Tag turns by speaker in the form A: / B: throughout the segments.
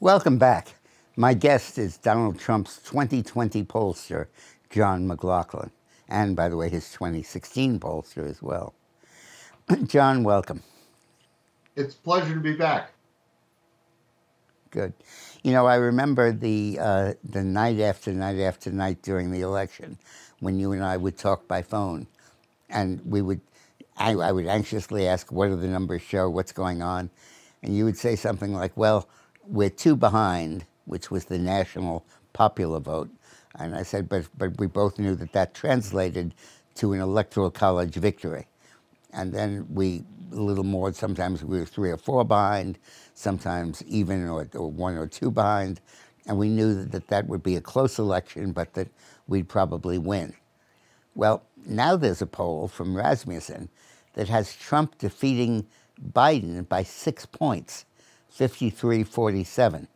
A: Welcome back. My guest is Donald Trump's 2020 pollster, John McLaughlin, and, by the way, his 2016 pollster as well. John, welcome.
B: It's a pleasure to be back.
A: Good. You know, I remember the night after night after night during the election when you and I would talk by phone, and I would anxiously ask, what do the numbers show, what's going on? And you would say something like, well, we're 2 behind, which was the national popular vote. And I said, but we both knew that that translated to an electoral college victory. And then a little more, sometimes we were 3 or 4 behind, sometimes even or 1 or 2 behind. And we knew that would be a close election, but that we'd probably win. Well, now there's a poll from Rasmussen that has Trump defeating Biden by 6 points, 53-47.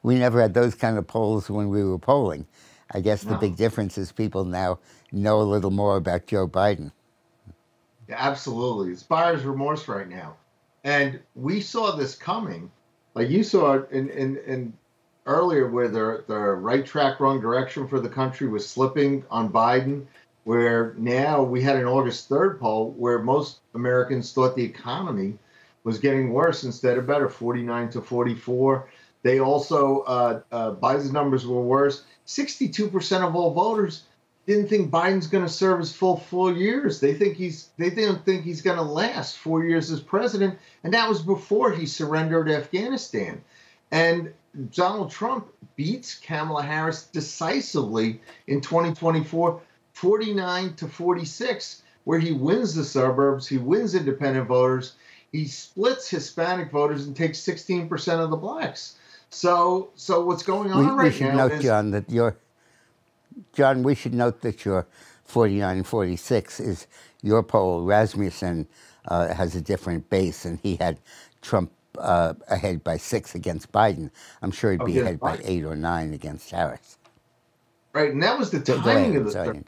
A: We never had those kind of polls when we were polling. I guess the big difference is people now know a little more about Joe Biden.
B: Yeah, absolutely. It's buyer's remorse right now. And we saw this coming. Like you saw it in earlier where the right track, wrong direction for the country was slipping on Biden, where now we had an August 3rd poll where most Americans thought the economy was getting worse instead of better, 49-44. They also, Biden's numbers were worse. 62% of all voters didn't think Biden's going to serve his full 4 years. They don't think he's going to last 4 years as president. And that was before he surrendered Afghanistan. And Donald Trump beats Kamala Harris decisively in 2024, 49-46, where he wins the suburbs, he wins independent voters, he splits Hispanic voters and takes 16% of the blacks. So what's going on right now is...
A: John, we should note that your 49-46 is your poll. Rasmussen has a different base, and he had Trump ahead by 6 against Biden. I'm sure he'd be ahead by 8 or 9 against Harris.
B: Right, and that was the timing of the survey.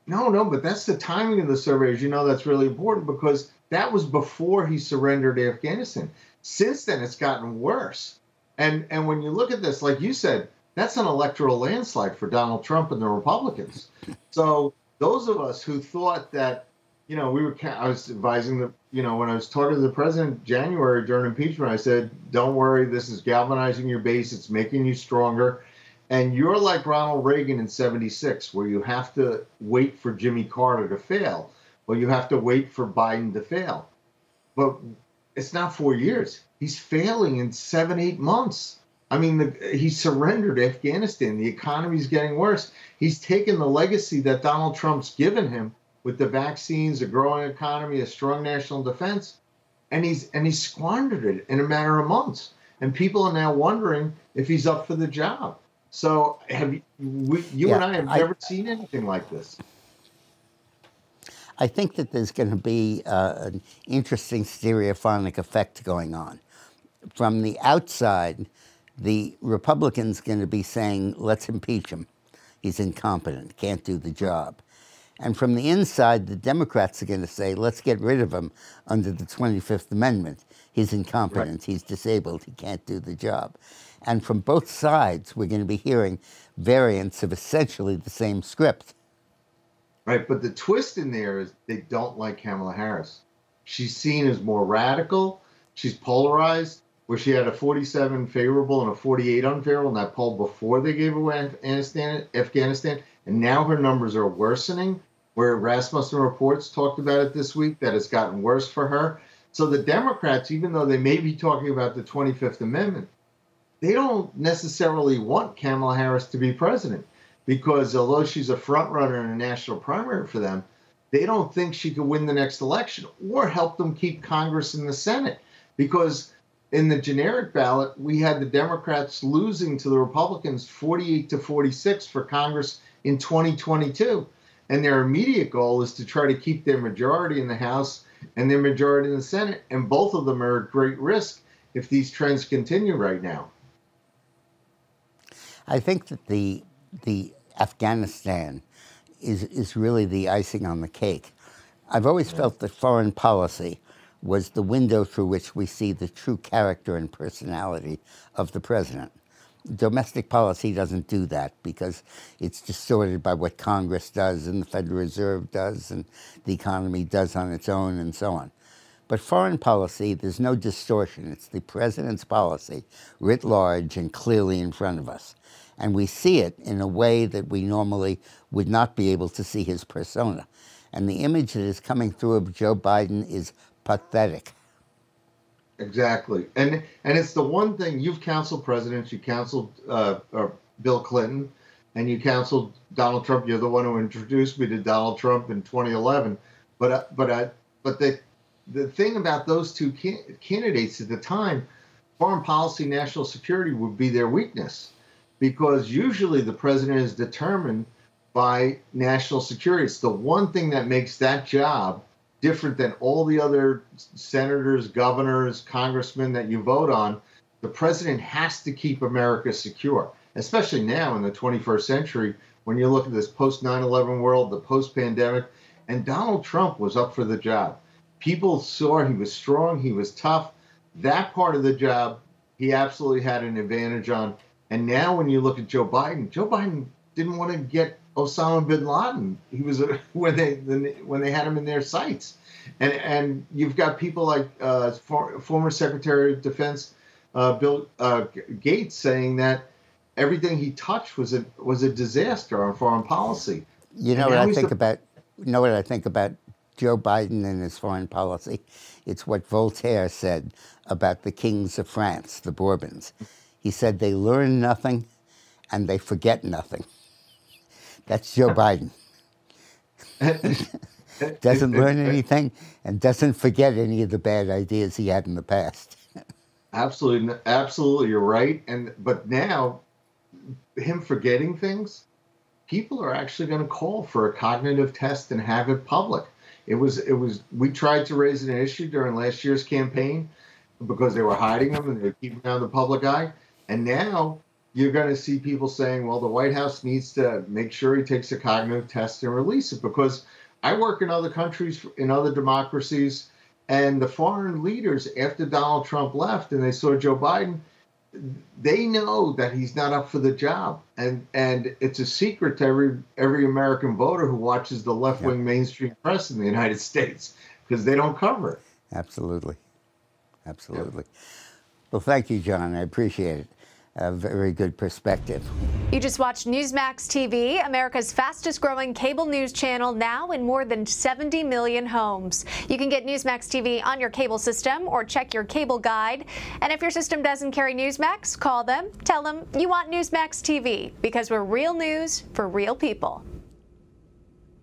B: No, but that's the timing of the survey. As you know, that's really important because that was before he surrendered Afghanistan. Since then, it's gotten worse. And when you look at this, like you said, that's an electoral landslide for Donald Trump and the Republicans. So those of us who thought that, I was advising when I was talking to the president in January during impeachment, I said, don't worry, this is galvanizing your base. It's making you stronger. And you're like Ronald Reagan in 76, where you have to wait for Jimmy Carter to fail. Well, you have to wait for Biden to fail. But it's not 4 years. He's failing in 7-8 months. I mean, he surrendered Afghanistan. The economy's getting worse. He's taken the legacy that Donald Trump's given him with the vaccines, a growing economy, a strong national defense, and he's squandered it in a matter of months. And people are now wondering if he's up for the job. So and I have never seen anything like this.
A: I think that there's going to be an interesting stereophonic effect going on. From the outside, the Republicans going to be saying, let's impeach him. He's incompetent, can't do the job. And from the inside, the Democrats are going to say, let's get rid of him under the 25th Amendment. He's incompetent, he's disabled, he can't do the job. And from both sides, we're going to be hearing variants of essentially the same script.
B: Right, but the twist in there is they don't like Kamala Harris. She's seen as more radical. She's polarized, where she had a 47 favorable and a 48 unfavorable in that poll before they gave away Afghanistan. And now her numbers are worsening, where Rasmussen Reports talked about it this week, that it's gotten worse for her. So the Democrats, even though they may be talking about the 25th Amendment, they don't necessarily want Kamala Harris to be president, because although she's a front runner in a national primary for them, they don't think she could win the next election or help them keep Congress and the Senate. Because in the generic ballot, we had the Democrats losing to the Republicans 48-46 for Congress in 2022. And their immediate goal is to try to keep their majority in the House and their majority in the Senate. And both of them are at great risk if these trends continue right now.
A: I think that the Afghanistan is really the icing on the cake. I've always felt that foreign policy was the window through which we see the true character and personality of the president. Domestic policy doesn't do that because it's distorted by what Congress does and the Federal Reserve does and the economy does on its own and so on. But foreign policy, there's no distortion. It's the president's policy, writ large and clearly in front of us. And we see it in a way that we normally would not be able to see his persona. And the image that is coming through of Joe Biden is pathetic.
B: Exactly. And it's the one thing, you've counseled presidents, you counseled Bill Clinton, and you counseled Donald Trump. You're the one who introduced me to Donald Trump in 2011. But the thing about those two candidates at the time, foreign policy, national security would be their weakness, because usually the president is determined by national security. It's the one thing that makes that job different than all the other senators, governors, congressmen that you vote on. The president has to keep America secure, especially now in the 21st century when you look at this post 9/11 world, the post-pandemic, and Donald Trump was up for the job. People saw he was strong, he was tough. That part of the job, he absolutely had an advantage on. And now when you look at Joe Biden didn't want to get Osama bin Laden. He was when they had him in their sights, and you've got people like former Secretary of Defense Bill Gates saying that everything he touched was a disaster on foreign policy.
A: You know what I think about? You know what I think about Joe Biden and his foreign policy? It's what Voltaire said about the kings of France, the Bourbons. He said they learn nothing and they forget nothing. That's Joe Biden. Doesn't learn anything and doesn't forget any of the bad ideas he had in the past.
B: Absolutely, you're right. But now, him forgetting things, people are actually going to call for a cognitive test and have it public. We tried to raise an issue during last year's campaign because they were hiding them and they were keeping them out of the public eye. And now you're going to see people saying, well, the White House needs to make sure he takes a cognitive test and release it. Because I work in other countries, in other democracies, and the foreign leaders, after Donald Trump left and they saw Joe Biden, they know that he's not up for the job. And it's a secret to every American voter who watches the left-wing mainstream press in the United States, because they don't cover it.
A: Absolutely. Absolutely. Yeah. Well, thank you, John. I appreciate it. A very good perspective.
C: You just watched Newsmax TV, America's fastest growing cable news channel, now in more than 70 million homes. You can get Newsmax TV on your cable system or check your cable guide. And if your system doesn't carry Newsmax, call them, tell them you want Newsmax TV, because we're real news for real people.